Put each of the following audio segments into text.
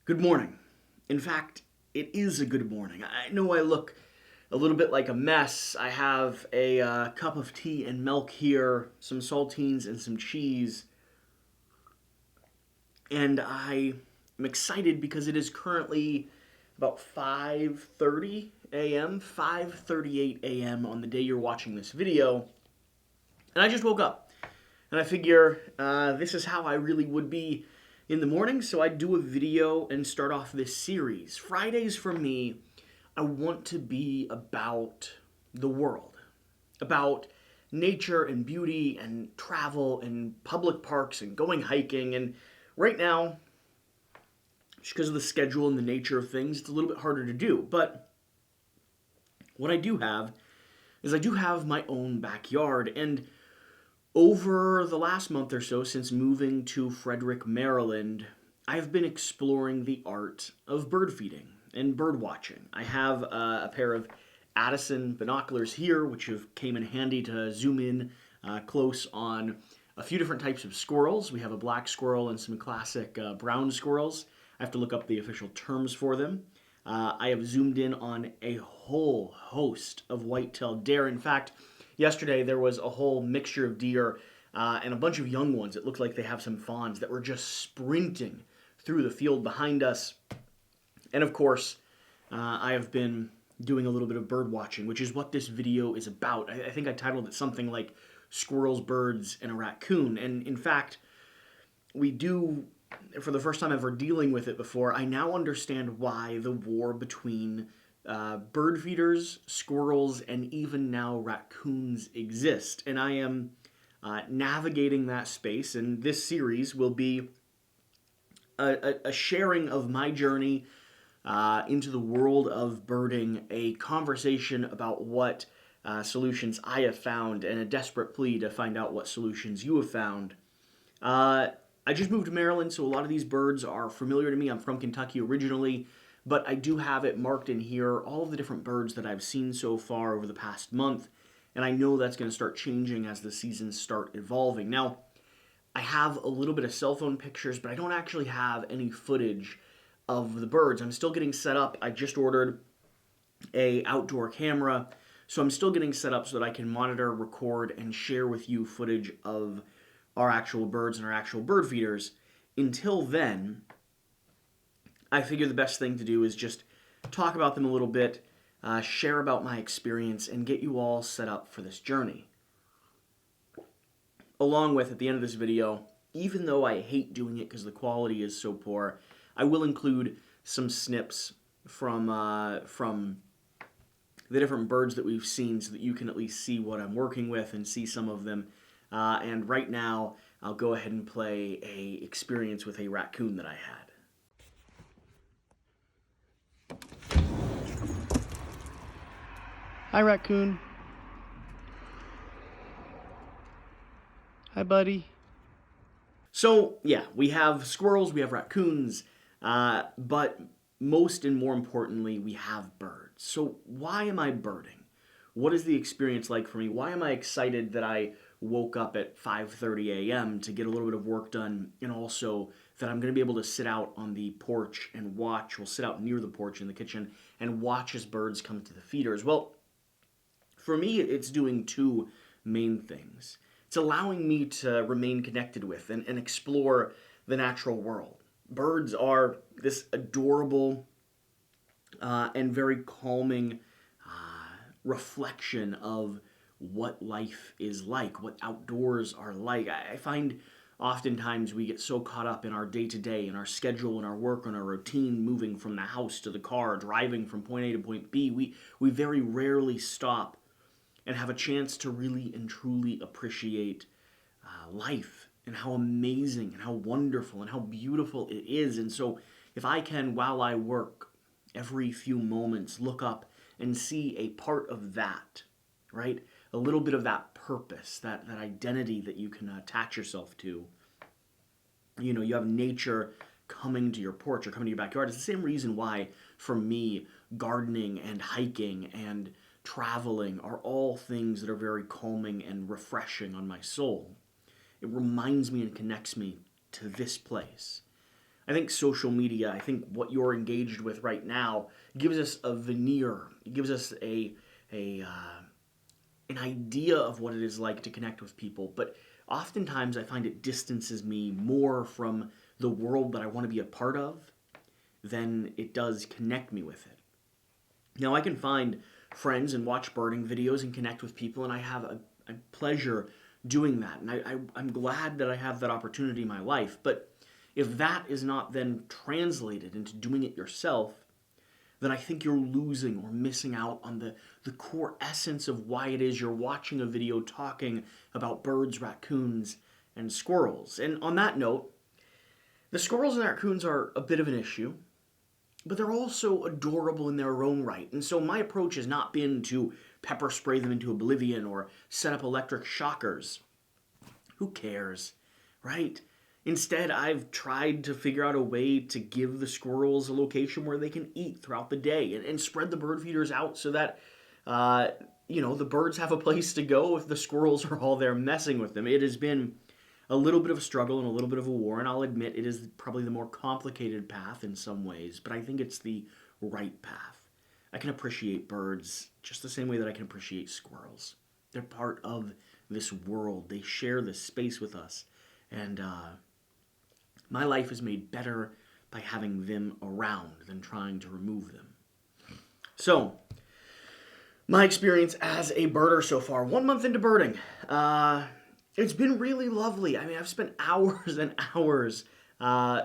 Good morning. In fact, it is a good morning. I know I look a little bit like a mess. I have a cup of tea and milk here, some saltines and some cheese, and I am excited because it is currently about 5:30 a.m., 5:38 a.m. on the day you're watching this video, and I just woke up. And I figure this is how I really would be in the morning, so I'd do a video and start off this series. Fridays for me, I want to be about the world, about nature and beauty and travel and public parks and going hiking. And right now, just because of the schedule and the nature of things, it's a little bit harder to do. But what I do have is I do have my own backyard. And over the last month or so, since moving to Frederick, Maryland, I've been exploring the art of bird feeding and bird watching. I have a pair of Addison binoculars here, which came in handy to zoom in close on a few different types of squirrels. We have a black squirrel and some classic brown squirrels. I have to look up the official terms for them. I have zoomed in on a whole host of white-tailed deer. In fact, yesterday there was a whole mixture of deer and a bunch of young ones. It looked like they have some fawns that were just sprinting through the field behind us. And of course, I have been doing a little bit of bird watching, which is what this video is about. I think I titled it something like Squirrels, Birds, and a Raccoon. And in fact, we do, for the first time ever dealing with it before, I now understand why the war between bird feeders, squirrels, and even now raccoons exist. And I am navigating that space, and this series will be a sharing of my journey into the world of birding, a conversation about what solutions I have found, and a desperate plea to find out what solutions you have found. I just moved to Maryland, so a lot of these birds are familiar to me. I'm from Kentucky originally, but I do have it marked in here, all of the different birds that I've seen so far over the past month, and I know that's going to start changing as the seasons start evolving. Now, I have a little bit of cell phone pictures, but I don't actually have any footage of the birds. I'm still getting set up. I just ordered a outdoor camera, so I'm still getting set up so that I can monitor, record, and share with you footage of our actual birds and our actual bird feeders. Until then, I figure the best thing to do is just talk about them a little bit, share about my experience, and get you all set up for this journey. Along with, at the end of this video, even though I hate doing it because the quality is so poor, I will include some snips from the different birds that we've seen so that you can at least see what I'm working with and see some of them. And right now, I'll go ahead and play a experience with a raccoon that I had. Hi, raccoon. Hi, buddy. So, yeah, we have squirrels, we have raccoons, but most and more importantly, we have birds. So why am I birding? What is the experience like for me? Why am I excited that I woke up at 5:30 a.m. to get a little bit of work done, and also that I'm going to be able to sit out on the porch and watch, we'll sit out near the porch in the kitchen, and watch as birds come to the feeders? Well, for me, it's doing two main things. It's allowing me to remain connected with and explore the natural world. Birds are this adorable and very calming reflection of what life is like, what outdoors are like. I find oftentimes we get so caught up in our day-to-day, in our schedule, in our work, in our routine, moving from the house to the car, driving from point A to point B. We very rarely stop and have a chance to really and truly appreciate life and how amazing and how wonderful and how beautiful it is. And so if I can, while I work, every few moments look up and see a part of that, right? A little bit of that purpose, that identity that you can attach yourself to. You know, you have nature coming to your porch or coming to your backyard. It's the same reason why, for me, gardening and hiking and traveling are all things that are very calming and refreshing on my soul. It reminds me and connects me to this place. I think social media, I think what you're engaged with right now gives us a veneer. It gives us an idea of what it is like to connect with people. But oftentimes I find it distances me more from the world that I want to be a part of than it does connect me with it. Now, I can find friends and watch birding videos and connect with people, and I have a pleasure doing that. And I'm glad that I have that opportunity in my life. But if that is not then translated into doing it yourself, then I think you're losing or missing out on the core essence of why it is you're watching a video talking about birds, raccoons, and squirrels. And on that note, the squirrels and raccoons are a bit of an issue, but they're also adorable in their own right. And so my approach has not been to pepper spray them into oblivion or set up electric shockers. Who cares, right? Instead, I've tried to figure out a way to give the squirrels a location where they can eat throughout the day and spread the bird feeders out so that, the birds have a place to go if the squirrels are all there messing with them. It has been a little bit of a struggle and a little bit of a war, and I'll admit it is probably the more complicated path in some ways, but I think it's the right path. I can appreciate birds just the same way that I can appreciate squirrels. They're part of this world. They share this space with us, and my life is made better by having them around than trying to remove them. So, my experience as a birder so far, 1 month into birding, it's been really lovely. I mean, I've spent hours and hours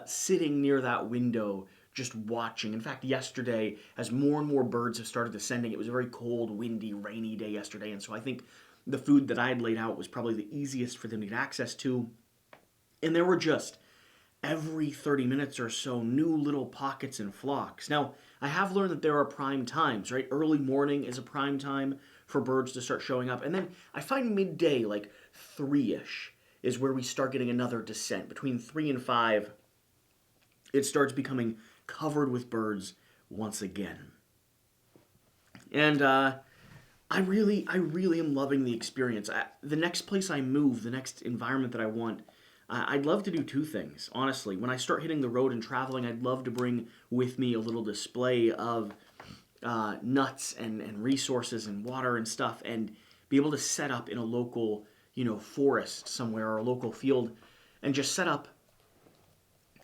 sitting near that window just watching. In fact, yesterday, as more and more birds have started descending, it was a very cold, windy, rainy day yesterday, and so I think the food that I had laid out was probably the easiest for them to get access to. And there were just every 30 minutes or so new little pockets and flocks. Now, I have learned that there are prime times, right? Early morning is a prime time for birds to start showing up. And then I find midday, like 3-ish, is where we start getting another descent. Between 3 and 5, it starts becoming covered with birds once again. And I really am loving the experience. The next place I move, the next environment that I want, I'd love to do two things, honestly. When I start hitting the road and traveling, I'd love to bring with me a little display of nuts and resources and water and stuff, and be able to set up in a local, forest somewhere or a local field, and just set up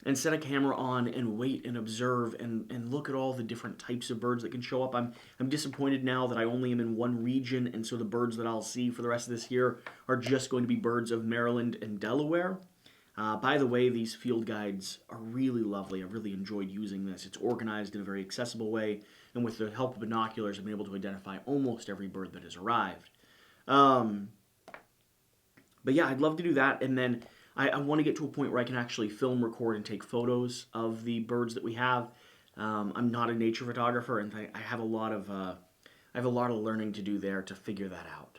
and set a camera on and wait and observe and look at all the different types of birds that can show up. I'm disappointed now that I only am in one region, and so the birds that I'll see for the rest of this year are just going to be birds of Maryland and Delaware. By the way, these field guides are really lovely. I really enjoyed using this. It's organized in a very accessible way, and with the help of binoculars, I've been able to identify almost every bird that has arrived. But yeah, I'd love to do that, and then I want to get to a point where I can actually film, record, and take photos of the birds that we have. I'm not a nature photographer, and I have a lot of learning to do there to figure that out.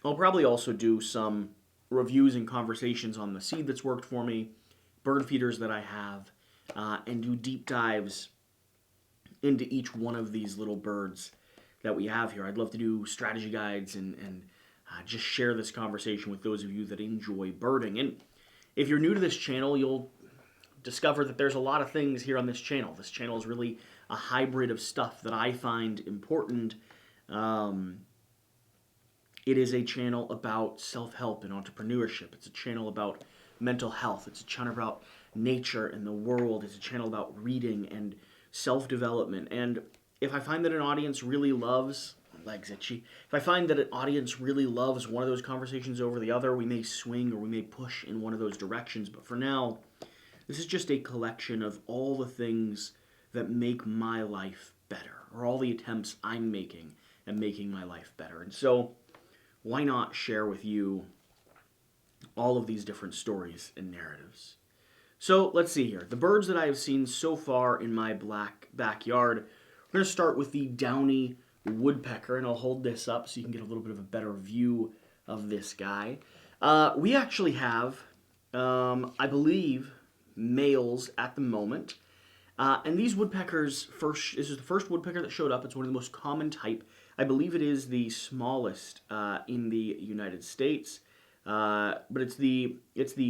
I'll probably also do some reviews and conversations on the seed that's worked for me, bird feeders that I have, and do deep dives into each one of these little birds that we have here. I'd love to do strategy guides and just share this conversation with those of you that enjoy birding. And if you're new to this channel, you'll discover that there's a lot of things here on this channel. This channel is really a hybrid of stuff that I find important. It is a channel about self-help and entrepreneurship. It's a channel about mental health. It's a channel about nature and the world. It's a channel about reading and self-development. And if I find that an audience really loves, legs itchy, if I find that an audience really loves one of those conversations over the other, we may swing or we may push in one of those directions. But for now, this is just a collection of all the things that make my life better, or all the attempts I'm making at making my life better. And so, why not share with you all of these different stories and narratives? So let's see here. The birds that I have seen so far in my black backyard, we're going to start with the Downy Woodpecker, and I'll hold this up so you can get a little bit of a better view of this guy. We actually have, I believe, males at the moment. And these woodpeckers, this is the first woodpecker that showed up. It's one of the most common type. I believe it is the smallest in the United States. but it's the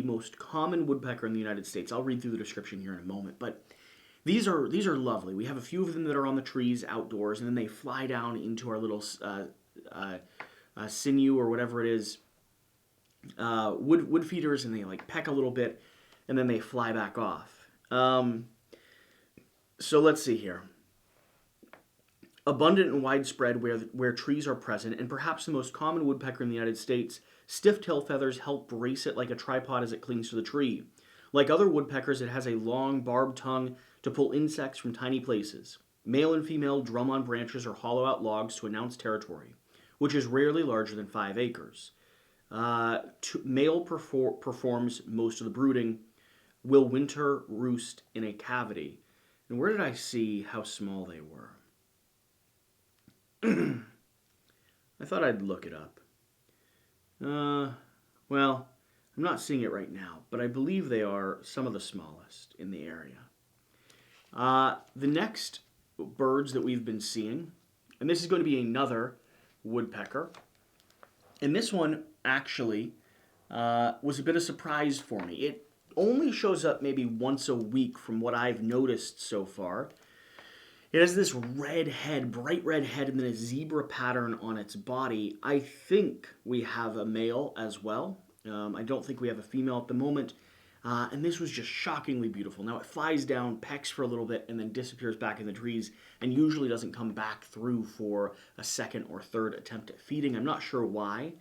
most common woodpecker in the United States. I'll read through the description here in a moment, but these are lovely. We have a few of them that are on the trees outdoors, and then they fly down into our little sinew or whatever it is, wood feeders, and they like peck a little bit, and then they fly back off. So let's see here. Abundant and widespread where trees are present, and perhaps the most common woodpecker in the United States, stiff tail feathers help brace it like a tripod as it clings to the tree. Like other woodpeckers, it has a long, barbed tongue to pull insects from tiny places. Male and female drum on branches or hollow out logs to announce territory, which is rarely larger than 5 acres. Male performs most of the brooding, will winter roost in a cavity. And where did I see how small they were? I thought I'd look it up. Well, I'm not seeing it right now, but I believe they are some of the smallest in the area. The next birds that we've been seeing, and this is going to be another woodpecker, and this one actually was a bit of a surprise for me. It only shows up maybe once a week from what I've noticed so far. It has this red head, bright red head, and then a zebra pattern on its body. I think we have a male as well. I don't think we have a female at the moment. And this was just shockingly beautiful. Now it flies down, pecks for a little bit, and then disappears back in the trees, and usually doesn't come back through for a second or third attempt at feeding. I'm not sure why.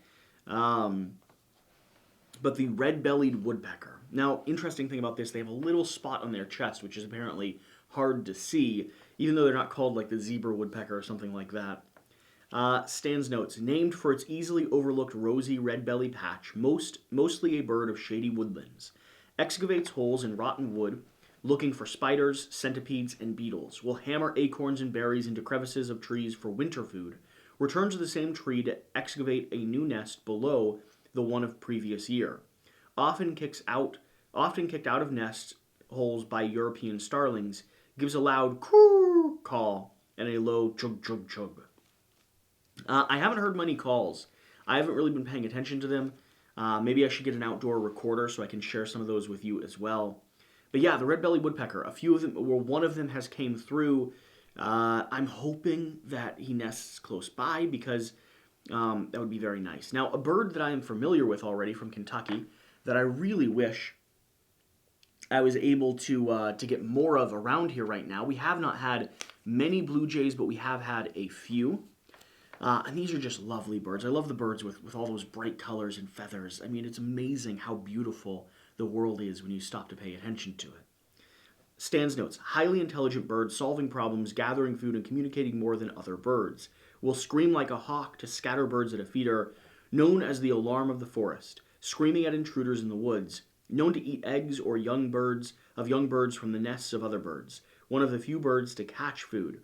But the red-bellied woodpecker. Now, interesting thing about this, they have a little spot on their chest, which is apparently hard to see, even though they're not called like the zebra woodpecker or something like that. Stan's notes, named for its easily overlooked rosy red-belly patch, mostly a bird of shady woodlands. Excavates holes in rotten wood, looking for spiders, centipedes, and beetles. Will hammer acorns and berries into crevices of trees for winter food. Returns to the same tree to excavate a new nest below the one of previous year. Often kicked out of nest holes by European starlings, gives a loud coo call and a low chug chug chug. I haven't heard many calls. I haven't really been paying attention to them. Maybe I should get an outdoor recorder so I can share some of those with you as well. But yeah, the red-bellied woodpecker, a few of them, well, one of them has came through. I'm hoping that he nests close by because that would be very nice. Now, a bird that I am familiar with already from Kentucky that I really wish I was able to get more of around here right now. We have not had many blue jays, but we have had a few. And these are just lovely birds. I love the birds with all those bright colors and feathers. I mean, it's amazing how beautiful the world is when you stop to pay attention to it. Stan's notes, highly intelligent bird, solving problems, gathering food, and communicating more than other birds. Will scream like a hawk to scatter birds at a feeder, known as the alarm of the forest, screaming at intruders in the woods, known to eat eggs or young birds from the nests of other birds, one of the few birds to catch food.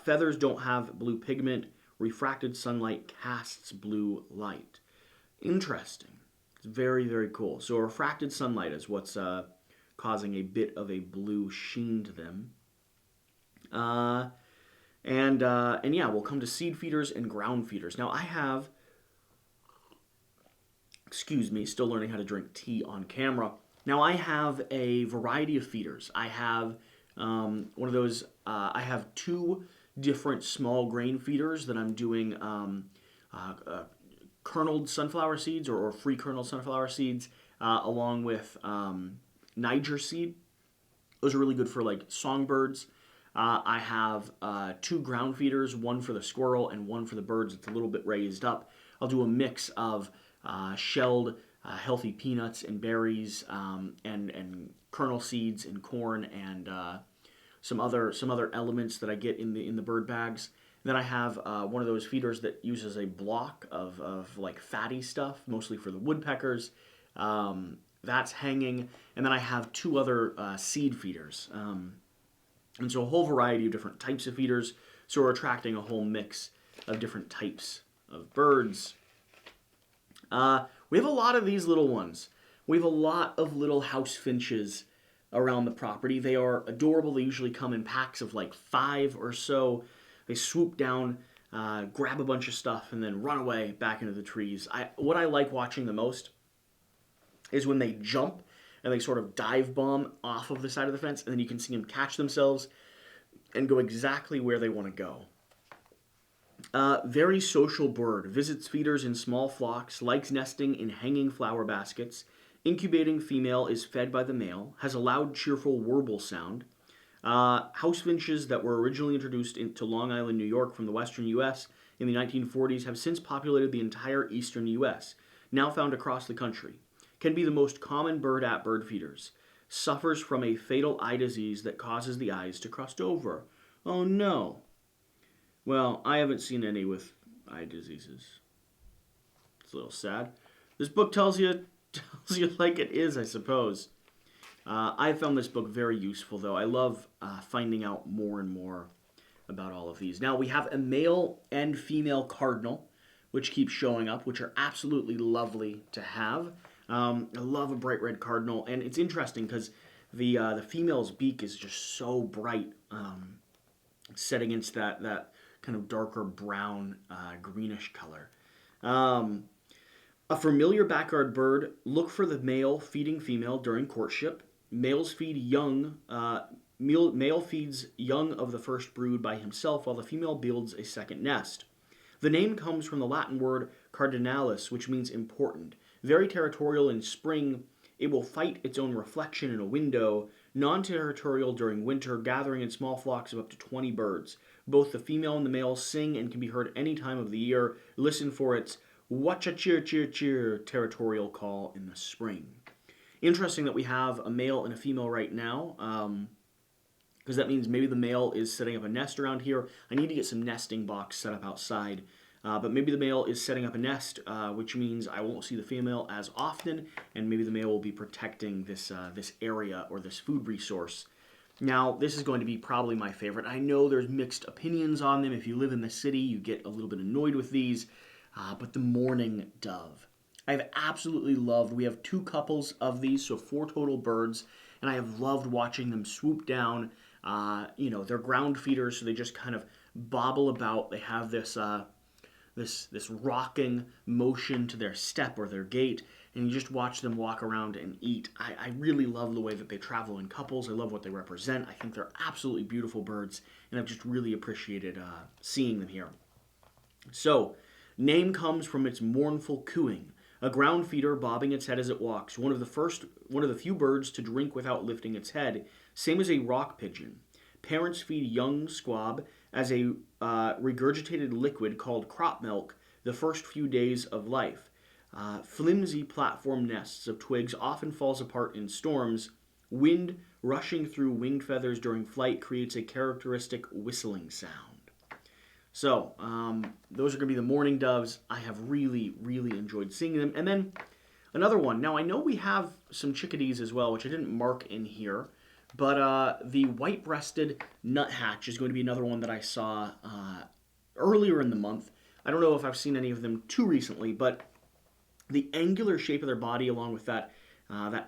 Feathers don't have blue pigment. Refracted sunlight casts blue light. Interesting. It's very, very cool. So refracted sunlight is what's causing a bit of a blue sheen to them. And yeah, we'll come to seed feeders and ground feeders. Now I have, still learning how to drink tea on camera. Now I have a variety of feeders. I have one of those, I have two different small grain feeders that I'm doing kerneled sunflower seeds or free kerneled sunflower seeds along with Niger seed. Those are really good for like songbirds. I have two ground feeders, one for the squirrel and one for the birds. It's a little bit raised up. I'll do a mix of shelled healthy peanuts and berries and kernel seeds and corn and some other elements that I get in the bird bags. And then I have one of those feeders that uses a block of like fatty stuff, mostly for the woodpeckers. That's hanging. And then I have two other seed feeders. And so a whole variety of different types of feeders. So we're attracting a whole mix of different types of birds. We have a lot of these little ones. We have a lot of little house finches around the property. They are adorable. They usually come in packs of like 5 or so. They swoop down grab a bunch of stuff, and then run away back into the trees. What I like watching the most is when they jump and they sort of dive bomb off of the side of the fence, and then you can see them catch themselves and go exactly where they want to go. Very social bird. Visits feeders in small flocks, likes nesting in hanging flower baskets. Incubating female is fed by the male, has a loud, cheerful warble sound. House finches that were originally introduced into Long Island, New York from the western U.S. in the 1940s have since populated the entire eastern U.S., now found across the country. Can be the most common bird at bird feeders. Suffers from a fatal eye disease that causes the eyes to crust over. Oh no. Well, I haven't seen any with eye diseases. It's a little sad. This book tells you like it is, I suppose. I found this book very useful, though. I love finding out more and more about all of these. Now, we have a male and female cardinal, which keeps showing up, which are absolutely lovely to have. I love a bright red cardinal, and it's interesting because the female's beak is just so bright, set against that kind of darker brown, greenish color. A familiar backyard bird, look for the male feeding female during courtship. Males feed young. Male feeds young of the first brood by himself, while the female builds a second nest. The name comes from the Latin word cardinalis, which means important. Very territorial in spring, it will fight its own reflection in a window. Non-territorial during winter, gathering in small flocks of up to 20 birds. Both the female and the male sing and can be heard any time of the year. Listen for its watch-a-cheer-cheer-cheer territorial call in the spring. Interesting that we have a male and a female right now, because that means maybe the male is setting up a nest around here. I need to get some nesting box set up outside, but maybe the male is setting up a nest, which means I won't see the female as often, and maybe the male will be protecting this area or this food resource. Now, this is going to be probably my favorite. I know there's mixed opinions on them. If you live in the city, you get a little bit annoyed with these, but the mourning dove. I've absolutely loved, we have 2 couples of these, so 4 total birds, and I have loved watching them swoop down. They're ground feeders, so they just kind of bobble about. They have this rocking motion to their step or their gait, and you just watch them walk around and eat. I really love the way that they travel in couples. I love what they represent. I think they're absolutely beautiful birds, and I've just really appreciated seeing them here. So, name comes from its mournful cooing. A ground feeder bobbing its head as it walks. One of the few birds to drink without lifting its head. Same as a rock pigeon. Parents feed young squab as a regurgitated liquid called crop milk the first few days of life. Flimsy platform nests of twigs often falls apart in storms. Wind rushing through winged feathers during flight creates a characteristic whistling sound. So, those are going to be the mourning doves. I have really, really enjoyed seeing them. And then another one. Now, I know we have some chickadees as well, which I didn't mark in here. But the white-breasted nuthatch is going to be another one that I saw earlier in the month. I don't know if I've seen any of them too recently, but the angular shape of their body, along with that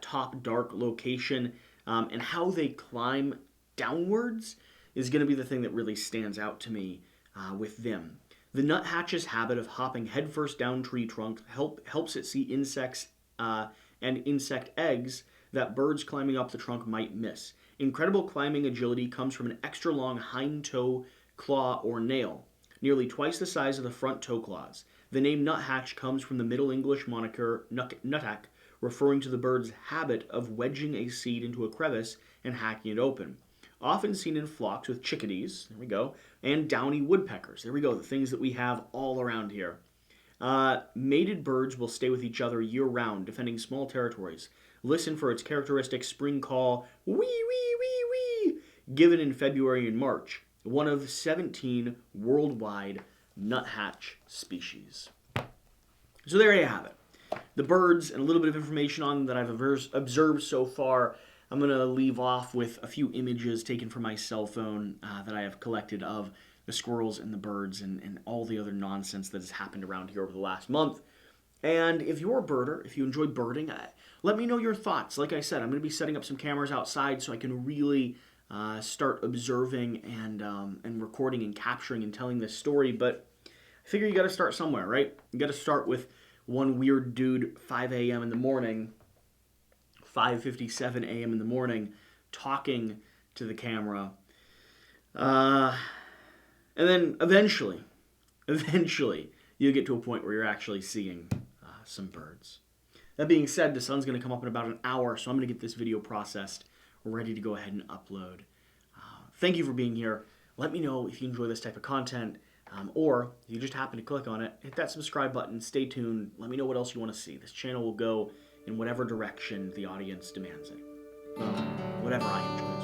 top dark location, and how they climb downwards is going to be the thing that really stands out to me with them. The nuthatch's habit of hopping headfirst down tree trunks helps it see insects and insect eggs that birds climbing up the trunk might miss. Incredible climbing agility comes from an extra long hind toe, claw, or nail, nearly twice the size of the front toe claws. The name nuthatch comes from the Middle English moniker nuthack, referring to the bird's habit of wedging a seed into a crevice and hacking it open. Often seen in flocks with chickadees, there we go, and downy woodpeckers. There we go, the things that we have all around here. Mated birds will stay with each other year-round, defending small territories. Listen for its characteristic spring call, wee, wee, wee, wee, given in February and March, one of 17 worldwide nuthatch species. So there you have it. The birds and a little bit of information on them that I've observed so far. I'm going to leave off with a few images taken from my cell phone that I have collected of the squirrels and the birds and all the other nonsense that has happened around here over the last month. And if you're a birder, if you enjoy birding, let me know your thoughts. Like I said, I'm going to be setting up some cameras outside so I can really start observing and recording and capturing and telling this story. But figure you got to start somewhere, right? You got to start with one weird dude 5 a.m. in the morning, 5:57 a.m. in the morning, talking to the camera. And then eventually, you get to a point where you're actually seeing some birds. That being said, the sun's going to come up in about an hour, so I'm going to get this video processed, ready to go ahead and upload. Thank you for being here. Let me know if you enjoy this type of content, or if you just happen to click on it, hit that subscribe button, stay tuned, let me know what else you want to see. This channel will go in whatever direction the audience demands it. Whatever I enjoy.